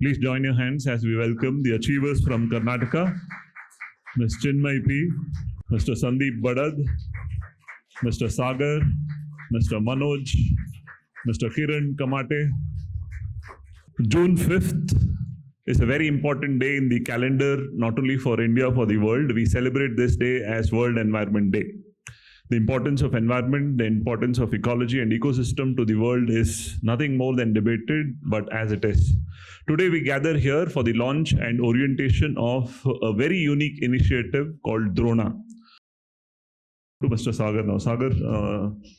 Please join your hands as we welcome the achievers from Karnataka, Ms. Chinmay P, Mr. Sandeep Badad, Mr. Sagar, Mr. Manoj, Mr. Kiran Kamate. June 5th is a very important day in the calendar, not only for India, for the world. We celebrate this day as World Environment Day. The importance of environment, the importance of ecology and ecosystem to the world is nothing more than debated, but as it is. Today we gather here for the launch and orientation of a very unique initiative called Drona. To Mr. Sagar now. Sagar,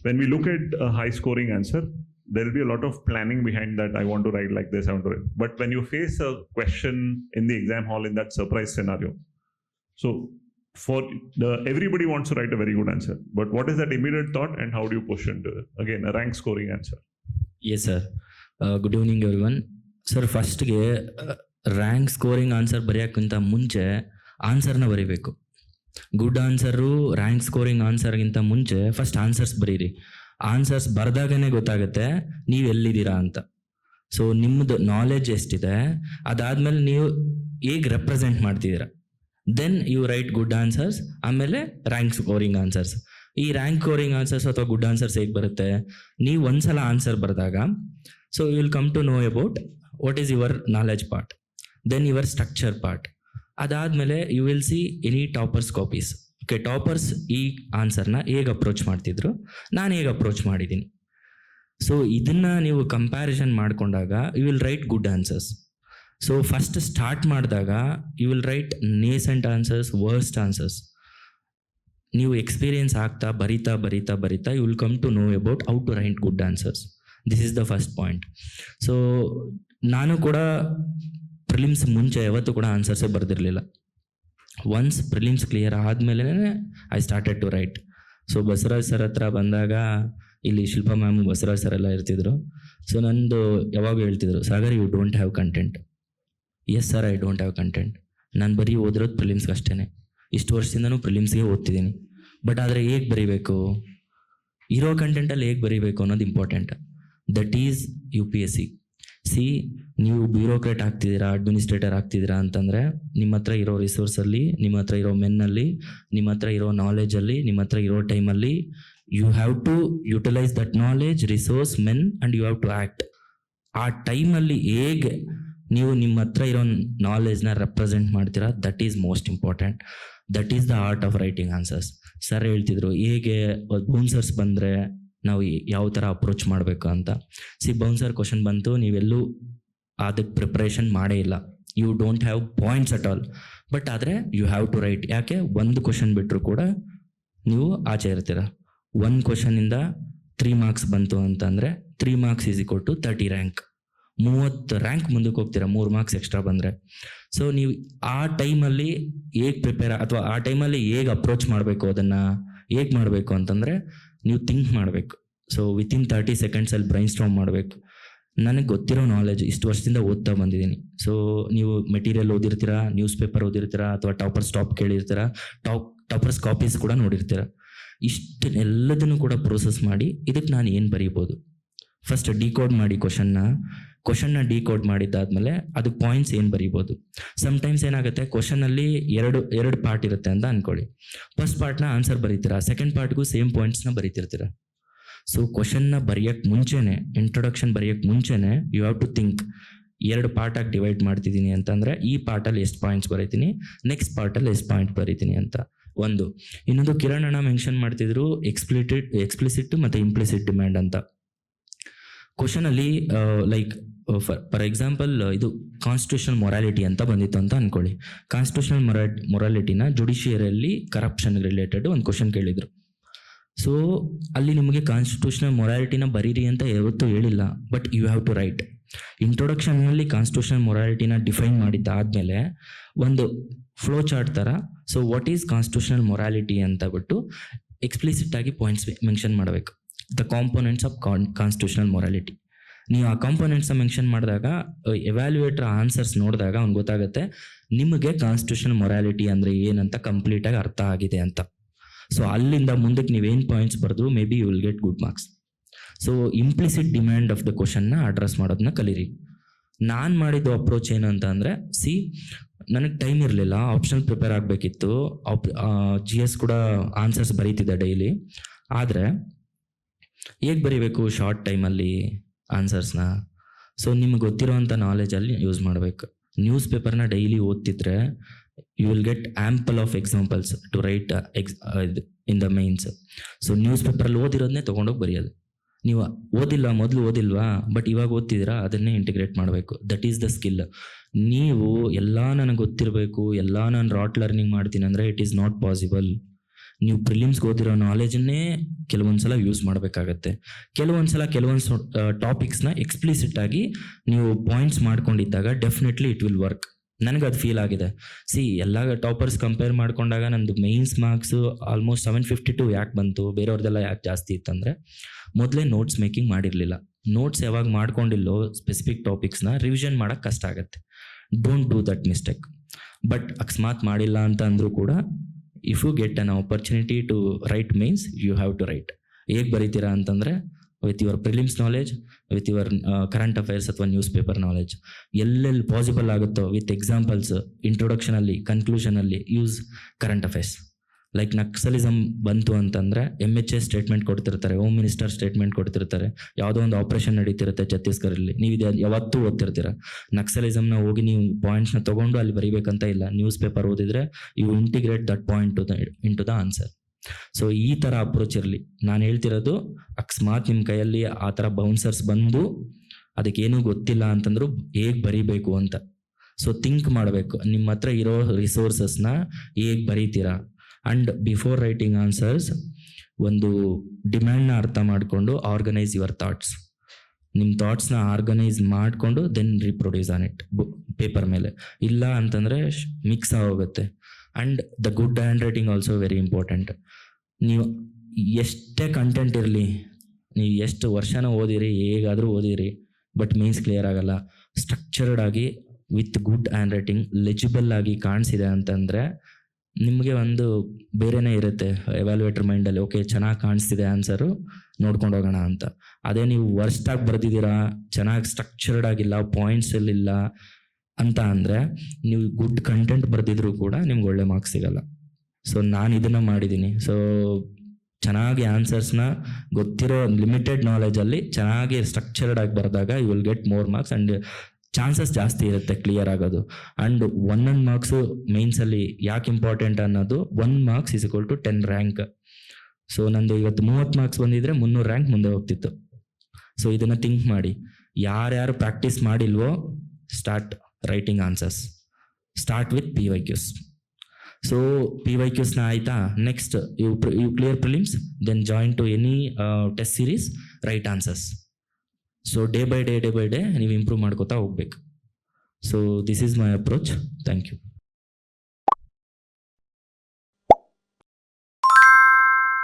when we look at a high scoring answer, there will be a lot of planning behind that. I want to write like this, I want to write. But when you face a question in the exam hall in that surprise scenario, so everybody wants to write a very good answer, but what is that immediate thought and how do you push into it? Again, a rank scoring answer. Yes, sir. Good evening, everyone. Sir, first rank scoring answer ಬರೆಯೋಕ್ಕಿಂತ ಮುಂಚೆ ಆನ್ಸರ್ನ ಬರೀಬೇಕು. Good answer rank scoring ಆನ್ಸರ್ಗಿಂತ ಮುಂಚೆ first answers ಬರೀರಿ. Answers ಬರೆದಾಗನೇ ಗೊತ್ತಾಗುತ್ತೆ ನೀವು ಎಲ್ಲಿದ್ದೀರಾ ಅಂತ. So ನಿಮ್ಮದು knowledge ಎಷ್ಟಿದೆ, ಅದಾದ್ಮೇಲೆ ನೀವು ಹೇಗೆ ರೆಪ್ರೆಸೆಂಟ್ ಮಾಡ್ತಿದ್ದೀರಾ, then you write good answers, ಆಮೇಲೆ ರ್ಯಾಂಕ್ ಸ್ಕೋರಿಂಗ್ ಆನ್ಸರ್ಸ್. ಈ ರ್ಯಾಂಕ್ ಸ್ಕೋರಿಂಗ್ ಆನ್ಸರ್ಸ್ ಅಥವಾ ಗುಡ್ ಆನ್ಸರ್ಸ್ ಹೇಗೆ ಬರುತ್ತೆ, ನೀವು ಒಂದ್ಸಲ ಆನ್ಸರ್ ಬರೆದಾಗ so you will come to know about what is your knowledge part, then your structure part. ಅದಾದಮೇಲೆ you will see any toppers copies. Okay, toppers ಈ ಆನ್ಸರ್ನ ಹೇಗೆ ಅಪ್ರೋಚ್ ಮಾಡ್ತಿದ್ರು, ನಾನು ಹೇಗೆ ಅಪ್ರೋಚ್ ಮಾಡಿದ್ದೀನಿ. ಸೊ ಇದನ್ನು ನೀವು ಕಂಪ್ಯಾರಿಸನ್ ಮಾಡಿಕೊಂಡಾಗ you will write good answers. So first start ಮಾಡಿದಾಗ you will write nascent answers, worst answers. ನೀವು ಎಕ್ಸ್ಪೀರಿಯನ್ಸ್ ಆಗ್ತಾ ಬರಿತಾ you will come to know about how to write good answers. This is the first point. So ನಾನು ಕೂಡ prelims ಮುಂಚೆ ಯಾವತ್ತೂ ಕೂಡ ಆನ್ಸರ್ಸೇ ಬರೆದಿರಲಿಲ್ಲ. ಒನ್ಸ್ ಪ್ರಿಲಿಮ್ಸ್ ಕ್ಲಿಯರ್ ಆದಮೇಲೆ I started to write. So Basavaraj sir ಹತ್ರ ಬಂದಾಗ ಇಲ್ಲಿ ಶಿಲ್ಪಾ ಮ್ಯಾಮ್, ಬಸವರಾಜ್ ಸರ್ ಎಲ್ಲ ಇರ್ತಿದ್ರು. ಸೊ ನಂದು ಯಾವಾಗ ಹೇಳ್ತಿದ್ರು, Sagar you don't have content. Yes sir, I don't have content. ನಾನು ಬರೀ ಓದಿರೋದು ಪ್ರಿಲಿಮ್ಸ್ಗೆ ಅಷ್ಟೇ. ಇಷ್ಟು ವರ್ಷದಿಂದನೂ ಪ್ರಿಲಿಮ್ಸ್ಗೆ ಓದ್ತಿದ್ದೀನಿ. ಬಟ್ ಆದರೆ ಹೇಗೆ ಬರೀಬೇಕು, ಇರೋ ಕಂಟೆಂಟಲ್ಲಿ ಹೇಗೆ ಬರೀಬೇಕು ಅನ್ನೋದು ಇಂಪಾರ್ಟೆಂಟ್. That is UPSC. ನೀವು ಬ್ಯೂರೋಕ್ರೇಟ್ ಆಗ್ತಿದ್ದೀರಾ, ಅಡ್ಮಿನಿಸ್ಟ್ರೇಟರ್ ಆಗ್ತಿದ್ದೀರಾ ಅಂತಂದರೆ ನಿಮ್ಮ ಹತ್ರ ಇರೋ ರಿಸೋರ್ಸಲ್ಲಿ, ನಿಮ್ಮ ಹತ್ರ ಇರೋ ಮೆನ್ನಲ್ಲಿ, ನಿಮ್ಮ ಹತ್ರ ಇರೋ ನಾಲೆಜಲ್ಲಿ, ನಿಮ್ಮ ಹತ್ರ ಇರೋ ಟೈಮಲ್ಲಿ you have to utilise that knowledge, resource, men and you have to act. ಆ ಟೈಮಲ್ಲಿ ಹೇಗೆ ನೀವು ನಿಮ್ಮ ಹತ್ರ ಇರೋ ನಾಲೆಜ್ನ ರೆಪ್ರೆಸೆಂಟ್ ಮಾಡ್ತೀರಾ, that is most important. That is the art of writing answers. Sir ಹೇಳ್ತಿದ್ರು ಹೇಗೆ ಬೌನ್ಸರ್ಸ್ ಬಂದರೆ ನಾವು ಯಾವ ಥರ ಅಪ್ರೋಚ್ ಮಾಡಬೇಕು ಅಂತ. ಬೌನ್ಸರ್ ಕ್ವಶನ್ ಬಂತು, ನೀವೆಲ್ಲೂ ಅದಕ್ಕೆ ಪ್ರಿಪ್ರೇಷನ್ ಮಾಡೇ ಇಲ್ಲ, you don't have points at all. But ಆದರೆ ಯು ಹ್ಯಾವ್ ಟು ರೈಟ್. ಯಾಕೆ, ಒಂದು ಕ್ವಶನ್ ಬಿಟ್ಟರು ಕೂಡ ನೀವು ಆಚೆ ಇರ್ತೀರ. ಒಂದು ಕ್ವಶನಿಂದ 3 ಮಾರ್ಕ್ಸ್ ಬಂತು ಅಂತಂದರೆ 3 marks is equal to 30 rank. 30 rank ಮುಂದಕ್ಕೆ ಹೋಗ್ತೀರಾ 3 ಮಾರ್ಕ್ಸ್ ಎಕ್ಸ್ಟ್ರಾ ಬಂದರೆ. ಸೊ ನೀವು ಆ ಟೈಮಲ್ಲಿ ಹೇಗೆ ಪ್ರಿಪೇರ್ ಅಥವಾ ಆ ಟೈಮಲ್ಲಿ ಹೇಗೆ ಅಪ್ರೋಚ್ ಮಾಡಬೇಕು, ಅದನ್ನು ಹೇಗೆ ಮಾಡಬೇಕು ಅಂತಂದರೆ ನೀವು ಥಿಂಕ್ ಮಾಡಬೇಕು. ಸೊ ವಿತಿನ್ 30 ಸೆಕೆಂಡ್ಸಲ್ಲಿ ಬ್ರೈನ್ ಸ್ಟಾರ್ಮ್ ಮಾಡಬೇಕು. ನನಗೆ ಗೊತ್ತಿರೋ ನಾಲೆಜ್ ಇಷ್ಟು ವರ್ಷದಿಂದ ಓದ್ತಾ ಬಂದಿದ್ದೀನಿ. ಸೊ ನೀವು ಮೆಟೀರಿಯಲ್ ಓದಿರ್ತೀರಾ, ನ್ಯೂಸ್ ಪೇಪರ್ ಓದಿರ್ತೀರಾ, ಅಥವಾ ಟಾಪರ್ಸ್ ಟಾಪ್ ಕೇಳಿರ್ತೀರಾ, ಟಾಪರ್ಸ್ ಕಾಪೀಸ್ ಕೂಡ ನೋಡಿರ್ತೀರ. ಇಷ್ಟನ್ನೆಲ್ಲದನ್ನು ಕೂಡ ಪ್ರೋಸೆಸ್ ಮಾಡಿ ಇದಕ್ಕೆ ನಾನು ಏನು ಬರೀಬೋದು, ಫಸ್ಟ್ ಡಿಕೋಡ್ ಮಾಡಿ ಕ್ವಶನ್ನ ಡಿಕೋಡ್ ಮಾಡಿದ್ದಾದ್ಮೇಲೆ ಅದಕ್ಕೆ ಪಾಯಿಂಟ್ಸ್ ಏನು ಬರೀಬೋದು. ಸಮ್ಟೈಮ್ಸ್ ಏನಾಗುತ್ತೆ, ಕ್ವಶನಲ್ಲಿ ಎರಡು ಪಾರ್ಟ್ ಇರುತ್ತೆ ಅಂತ ಅಂದ್ಕೊಳ್ಳಿ. ಫಸ್ಟ್ ಪಾರ್ಟ್ನ ಆನ್ಸರ್ ಬರೀತೀರಾ, ಸೆಕೆಂಡ್ ಪಾರ್ಟ್ಗೂ ಸೇಮ್ ಪಾಯಿಂಟ್ಸ್ನ ಬರೀತಿರ್ತೀರ. ಸೊ ಕ್ವಶನ್ನ ಬರೆಯೋಕ್ಕೆ ಮುಂಚೆನೇ, ಇಂಟ್ರೊಡಕ್ಷನ್ ಬರೆಯೋಕ್ಕೆ ಮುಂಚೆನೇ ಯು ಹ್ಯಾವ್ ಟು ಥಿಂಕ್, 2 ಪಾರ್ಟಾಗಿ ಡಿವೈಡ್ ಮಾಡ್ತಿದ್ದೀನಿ ಅಂತಂದರೆ ಈ ಪಾರ್ಟಲ್ಲಿ ಎಷ್ಟು ಪಾಯಿಂಟ್ಸ್ ಬರೀತೀನಿ, ನೆಕ್ಸ್ಟ್ ಪಾರ್ಟಲ್ಲಿ ಎಷ್ಟು ಪಾಯಿಂಟ್ ಬರೀತೀನಿ ಅಂತ ಒಂದು. ಇನ್ನೊಂದು ಕಿರಣ್ ಅಣ್ಣ ಮೆನ್ಷನ್ ಮಾಡ್ತಿದ್ರು ಎಕ್ಸ್ಪ್ಲಿಸಿಟ್ ಮತ್ತು ಇಂಪ್ಲಿಸಿಟ್ ಡಿಮ್ಯಾಂಡ್ ಅಂತ. ಕ್ವಶನಲ್ಲಿ ಲೈಕ್ ಫಾರ್ ಎಕ್ಸಾಂಪಲ್ ಇದು ಕಾನ್ಸ್ಟಿಟ್ಯೂಷನಲ್ ಮೊರಾಲಿಟಿ ಅಂತ ಬಂದಿತ್ತು ಅಂತ ಅಂದ್ಕೊಳ್ಳಿ. ಕಾನ್ಸ್ಟಿಟ್ಯೂಷನಲ್ ಮೊರಾಲಿಟಿನ ಜುಡಿಷಿಯರಿಯಲ್ಲಿ ಕರಪ್ಷನ್ ರಿಲೇಟೆಡ್ ಒಂದು ಕ್ವಶನ್ ಕೇಳಿದರು. ಸೊ ಅಲ್ಲಿ ನಿಮಗೆ ಕಾನ್ಸ್ಟಿಟ್ಯೂಷನಲ್ ಮೊರಾಲಿಟಿನ ಬರೀರಿ ಅಂತ ಯಾವತ್ತೂ ಹೇಳಿಲ್ಲ, but you have to write. ಇಂಟ್ರೊಡಕ್ಷನ್ನಲ್ಲಿ ಕಾನ್ಸ್ಟಿಟ್ಯೂಷನಲ್ ಮೊರಾಲಿಟಿನ ಡಿಫೈನ್ ಮಾಡಿದ್ದಾದಮೇಲೆ ಒಂದು ಫ್ಲೋ ಚಾರ್ಟ್ ಥರ, so what is constitutional morality ಅಂತ ಬಿಟ್ಟು ಎಕ್ಸ್ಪ್ಲಿಸಿಟ್ ಆಗಿ ಪಾಯಿಂಟ್ಸ್ ಮೆನ್ಷನ್ ಮಾಡಬೇಕು. The components of constitutional morality. ನೀವು ಆ ಕಾಂಪೋನೆಂಟ್ಸ್ನ ಮೆನ್ಷನ್ ಮಾಡಿದಾಗ ಎವ್ಯಾಲ್ಯೂಯೇಟರ್ ಆನ್ಸರ್ಸ್ ನೋಡಿದಾಗ ಅವ್ನು ಗೊತ್ತಾಗುತ್ತೆ ನಿಮಗೆ ಕಾನ್ಸ್ಟಿಟ್ಯೂಷನಲ್ ಮೊರಾಲಿಟಿ ಅಂದರೆ ಏನಂತ ಕಂಪ್ಲೀಟಾಗಿ ಅರ್ಥ ಆಗಿದೆ ಅಂತ. ಸೊ ಅಲ್ಲಿಂದ ಮುಂದಕ್ಕೆ ನೀವೇನು ಪಾಯಿಂಟ್ಸ್ ಬರೆದ್ರು maybe you will get good marks. So implicit demand of the ಕ್ವಶನ್ನ ಅಡ್ರೆಸ್ ಮಾಡೋದನ್ನ ಕಲೀರಿ. ನಾನು ಮಾಡಿದ್ದು ಅಪ್ರೋಚ್ ಏನಂತ ಅಂದರೆ, ನನಗೆ ಟೈಮ್ ಇರಲಿಲ್ಲ, ಆಪ್ಷನಲ್ ಪ್ರಿಪೇರ್ ಆಗಬೇಕಿತ್ತು, GS ಕೂಡ ಆನ್ಸರ್ಸ್ ಬರೀತಿದ್ದೆ ಡೈಲಿ. ಆದರೆ ಹೇಗೆ ಬರೀಬೇಕು ಶಾರ್ಟ್ ಟೈಮಲ್ಲಿ ಆನ್ಸರ್ಸ್ನ? ಸೊ ನಿಮ್ಗೆ ಗೊತ್ತಿರೋವಂಥ ನಾಲೆಜಲ್ಲಿ ಯೂಸ್ ಮಾಡಬೇಕು. ನ್ಯೂಸ್ ಪೇಪರ್ನ ಡೈಲಿ ಓದ್ತಿದ್ರೆ you will get ample of examples to write in the mains. So news ಪೇಪರಲ್ಲಿ ಓದಿರೋದನ್ನೇ ತೊಗೊಂಡೋಗಿ ಬರೆಯೋದು. ನೀವು ಮೊದಲು ಓದಿಲ್ವಾ, ಬಟ್ ಇವಾಗ ಓದ್ತಿದ್ದೀರಾ, ಅದನ್ನೇ ಇಂಟಿಗ್ರೇಟ್ ಮಾಡಬೇಕು. That is the skill. ನೀವು ಎಲ್ಲ ನನಗೆ ಗೊತ್ತಿರಬೇಕು, ಎಲ್ಲ ನಾನು ರಾಟ್ ಲರ್ನಿಂಗ್ ಮಾಡ್ತೀನಿ ಅಂದರೆ ಇಟ್ ಈಸ್ ನಾಟ್ ಪಾಸಿಬಲ್. ನೀವು ಪ್ರಿಲಿಮ್ಸ್ಗೆ ಓದಿರೋ ನಾಲೆಜನ್ನೇ ಕೆಲವೊಂದ್ಸಲ ಯೂಸ್ ಮಾಡಬೇಕಾಗತ್ತೆ. ಕೆಲವೊಂದು ಟಾಪಿಕ್ಸ್ನ ಎಕ್ಸ್ಪ್ಲಿಸಿಟ್ ಆಗಿ ನೀವು ಪಾಯಿಂಟ್ಸ್ ಮಾಡ್ಕೊಂಡಿದ್ದಾಗ ಡೆಫಿನೆಟ್ಲಿ ಇಟ್ ವಿಲ್ ವರ್ಕ್. ನನಗೆ ಅದು ಫೀಲ್ ಆಗಿದೆ. ಎಲ್ಲ ಟಾಪರ್ಸ್ ಕಂಪೇರ್ ಮಾಡ್ಕೊಂಡಾಗ ನಂದು ಮೇನ್ಸ್ ಮಾರ್ಕ್ಸು ಆಲ್ಮೋಸ್ಟ್ 752 ಯಾಕೆ ಬಂತು, ಬೇರೆಯವ್ರದ್ದೆಲ್ಲ ಯಾಕೆ ಜಾಸ್ತಿ ಇತ್ತಂದರೆ, ಮೊದಲೇ ನೋಟ್ಸ್ ಮೇಕಿಂಗ್ ಮಾಡಿರಲಿಲ್ಲ. ನೋಟ್ಸ್ ಯಾವಾಗ ಮಾಡ್ಕೊಂಡಿಲ್ಲೋ ಸ್ಪೆಸಿಫಿಕ್ ಟಾಪಿಕ್ಸ್ನ ರಿವಿಷನ್ ಮಾಡೋಕ್ಕೆ ಕಷ್ಟ ಆಗುತ್ತೆ. Don't do that mistake. But ಅಕಸ್ಮಾತ್ ಮಾಡಿಲ್ಲ ಅಂತ ಅಂದರೂ ಕೂಡ, if you get an opportunity to write means you have to write. ಹೇಗೆ ಬರೀತೀರಾ ಅಂತಂದರೆ, with your prelims knowledge, with your current affairs ಅಥವಾ ನ್ಯೂಸ್ ಪೇಪರ್ ನಾಲೆಜ್, ಎಲ್ಲೆಲ್ಲಿ ಪಾಸಿಬಲ್ ಆಗುತ್ತೋ ವಿತ್ ಎಕ್ಸಾಂಪಲ್ಸ್, ಇಂಟ್ರೊಡಕ್ಷನಲ್ಲಿ, ಕನ್ಕ್ಲೂಷನಲ್ಲಿ use current affairs. Like Naxalism ಬಂತು ಅಂತಂದರೆ MHA ಸ್ಟೇಟ್ಮೆಂಟ್ ಕೊಡ್ತಿರ್ತಾರೆ, ಹೋಮ್ ಮಿನಿಸ್ಟರ್ ಸ್ಟೇಟ್ಮೆಂಟ್ ಕೊಡ್ತಿರ್ತಾರೆ, ಯಾವುದೋ ಒಂದು ಆಪರೇಷನ್ ನಡೀತಿರುತ್ತೆ ಛತ್ತೀಸ್ಗಢಲ್ಲಿ, ನೀವು ಇದು ಯಾವತ್ತೂ ಓದ್ತಿರ್ತೀರ. ನಕ್ಸಲಿಸಮ್ನ ಹೋಗಿ ನೀವು ಪಾಯಿಂಟ್ಸ್ನ ತೊಗೊಂಡು ಅಲ್ಲಿ ಬರೀಬೇಕಂತ ಇಲ್ಲ. ನ್ಯೂಸ್ ಪೇಪರ್ ಓದಿದರೆ you integrate that point into the answer. So ಈ ಥರ ಅಪ್ರೋಚ್ ಇರಲಿ. ನಾನು ಹೇಳ್ತಿರೋದು, ಅಕಸ್ಮಾತ್ ನಿಮ್ಮ ಕೈಯಲ್ಲಿ ಆ ಥರ ಬೌನ್ಸರ್ಸ್ ಬಂದು ಅದಕ್ಕೇನೂ ಗೊತ್ತಿಲ್ಲ ಅಂತಂದ್ರು ಹೇಗೆ ಬರೀಬೇಕು ಅಂತ. ಸೊ ಥಿಂಕ್ ಮಾಡಬೇಕು, ನಿಮ್ಮ ಹತ್ರ ಇರೋ ರಿಸೋರ್ಸಸ್ನ ಹೇಗೆ ಬರೀತೀರಾ. ಆ್ಯಂಡ್ ಬಿಫೋರ್ ರೈಟಿಂಗ್ ಆನ್ಸರ್ಸ್ ಒಂದು ಡಿಮ್ಯಾಂಡ್ನ ಅರ್ಥ ಮಾಡಿಕೊಂಡು ಆರ್ಗನೈಸ್ ಯುವರ್ ಥಾಟ್ಸ್. ನಿಮ್ಮ ಥಾಟ್ಸ್ನ ಆರ್ಗನೈಸ್ ಮಾಡಿಕೊಂಡು then reproduce on it paper ಮೇಲೆ. ಇಲ್ಲ ಅಂತಂದರೆ ಮಿಕ್ಸ್ ಆಗೋಗುತ್ತೆ. And the good handwriting also very important. ನೀವು ಎಷ್ಟೇ ಕಂಟೆಂಟ್ ಇರಲಿ, ನೀವು ಎಷ್ಟು ವರ್ಷನ ಓದಿರಿ, ಹೇಗಾದರೂ ಓದಿರಿ, ಬಟ್ ಮೀನ್ಸ್ ಕ್ಲಿಯರ್ ಆಗಲ್ಲ. ಸ್ಟ್ರಕ್ಚರ್ಡ್ ಆಗಿ with good hand writing legible ಆಗಿ ಕಾಣಿಸಿದೆ ಅಂತಂದರೆ ನಿಮಗೆ ಒಂದು ಬೇರೆನೇ ಇರುತ್ತೆ ಎವ್ಯಾಲ್ಯೂಯೇಟರ್ ಮೈಂಡಲ್ಲಿ. ಓಕೆ, ಚೆನ್ನಾಗಿ ಕಾಣಿಸ್ತಿದೆ ಆನ್ಸರು, ನೋಡ್ಕೊಂಡು ಹೋಗೋಣ ಅಂತ. ಅದೇ ನೀವು ವರ್ಸ್ಟಾಗಿ ಬರೆದಿದ್ದೀರಾ, ಚೆನ್ನಾಗಿ ಸ್ಟ್ರಕ್ಚರ್ಡ್ ಆಗಿಲ್ಲ, ಪಾಯಿಂಟ್ಸ್ ಇಲ್ಲ ಅಂತ ಅಂದರೆ, ನೀವು ಗುಡ್ ಕಂಟೆಂಟ್ ಬರೆದಿದ್ರು ಕೂಡ ನಿಮ್ಗೆ ಒಳ್ಳೆ ಮಾರ್ಕ್ಸ್ ಸಿಗಲ್ಲ. ಸೊ ನಾನು ಇದನ್ನು ಮಾಡಿದ್ದೀನಿ. ಸೊ ಚೆನ್ನಾಗಿ ಆನ್ಸರ್ಸ್ನ ಗೊತ್ತಿರೋ ಲಿಮಿಟೆಡ್ ನಾಲೆಜಲ್ಲಿ ಚೆನ್ನಾಗಿ ಸ್ಟ್ರಕ್ಚರ್ಡ್ ಆಗಿ ಬರೆದಾಗ you will get more marks and chances ಜಾಸ್ತಿ ಇರುತ್ತೆ ಕ್ಲಿಯರ್ ಆಗೋದು. ಆ್ಯಂಡ್ 1 ಮಾರ್ಕ್ಸು ಮೇನ್ಸಲ್ಲಿ ಯಾಕೆ ಇಂಪಾರ್ಟೆಂಟ್ ಅನ್ನೋದು, 1 marks is equal to 10 rank. So ನಂದು ಇವತ್ತು 30 ಮಾರ್ಕ್ಸ್ ಬಂದಿದ್ರೆ 300 ರ್ಯಾಂಕ್ ಮುಂದೆ ಹೋಗ್ತಿತ್ತು. ಸೊ ಇದನ್ನು ಥಿಂಕ್ ಮಾಡಿ. ಯಾರ್ಯಾರು ಪ್ರಾಕ್ಟೀಸ್ ಮಾಡಿಲ್ವೋ, start writing answers. Start with PYQs. ಸೊ PYQsನ ಆಯಿತಾ, next you clear prelims, then join to any test series, write answers. So day by day ನೀವು ಇಂಪ್ರೂವ್ ಮಾಡ್ಕೋತಾ ಹೋಗ್ಬೇಕು. So this is my approach. Thank you.